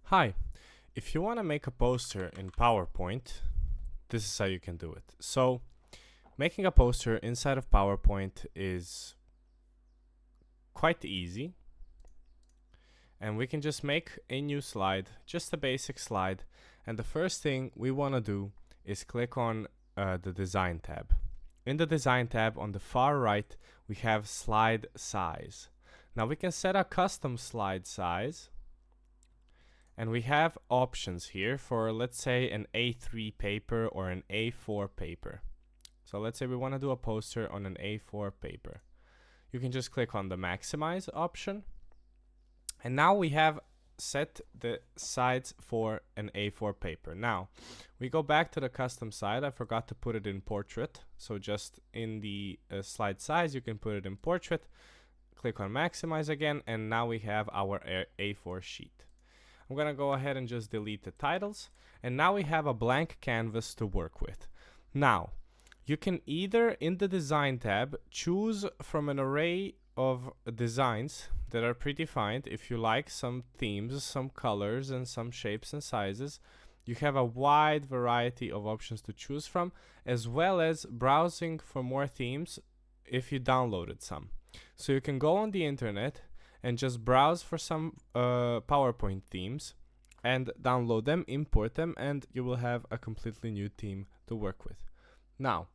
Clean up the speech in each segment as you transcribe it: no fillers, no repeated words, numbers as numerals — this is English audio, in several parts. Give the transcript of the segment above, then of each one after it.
Hi, if you want to make a poster in PowerPoint, this is how you can do it. So, making a poster inside of PowerPoint is quite easy. And we can just make a new slide, just a basic slide. And the first thing we want to do is click on the Design tab. In the Design tab on the far right, we have Slide Size. Now we can set a custom slide size. And we have options here for, let's say, an A3 paper or an A4 paper. So let's say we want to do a poster on an A4 paper. You can just click on the maximize option. And now we have set the size for an A4 paper. Now, we go back to the custom side. I forgot to put it in portrait. So just in the slide size, you can put it in portrait. Click on maximize again, and now we have our A4 sheet. I'm gonna go ahead and just delete the titles, and now we have a blank canvas to work with. Now, you can either in the design tab choose from an array of designs that are predefined. If you like some themes, some colors, and some shapes and sizes, you have a wide variety of options to choose from, as well as browsing for more themes if you downloaded some. So you can go on the internet and just browse for some PowerPoint themes and download them, import them, and you will have a completely new theme to work with. Now,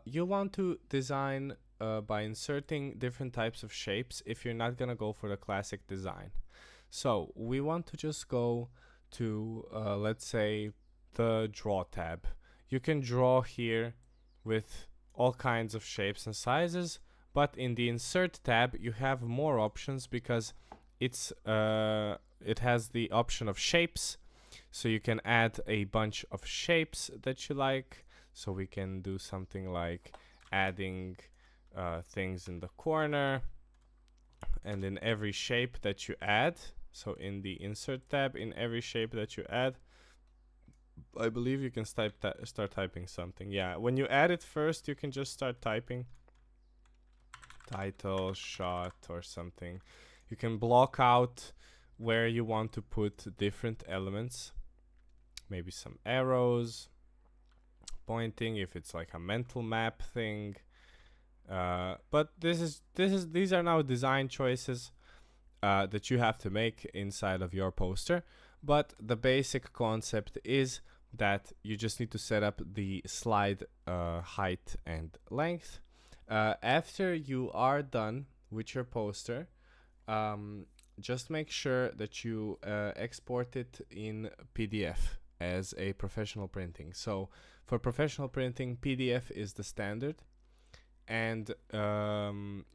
you want to design by inserting different types of shapes if you're not gonna go for the classic design. So we want to just go to, let's say, the Draw tab. You can draw here with all kinds of shapes and sizes, but in the Insert tab, you have more options because it has the option of shapes. So you can add a bunch of shapes that you like. So we can do something like adding things in the corner and in every shape that you add. So in the Insert tab, in every shape that you add, I believe you can start typing something. Yeah, when you add it first, you can just start typing. Title, shot, or something. You can block out where you want to put different elements. Maybe some arrows, pointing if it's like a mental map thing. But these are now design choices that you have to make inside of your poster. But the basic concept is that you just need to set up the slide height and length. After you are done with your poster, just make sure that you export it in PDF as a professional printing. So for professional printing, PDF is the standard, and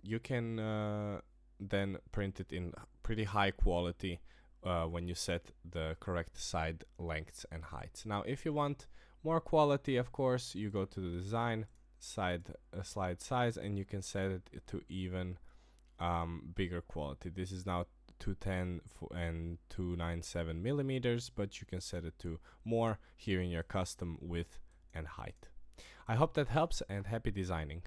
you can then print it in pretty high quality when you set the correct side lengths and heights. Now, if you want more quality, of course, you go to the design slide size, and you can set it to even bigger quality. This is now 210 and 297 millimeters, but you can set it to more here in your custom width and height. I hope that helps, and happy designing.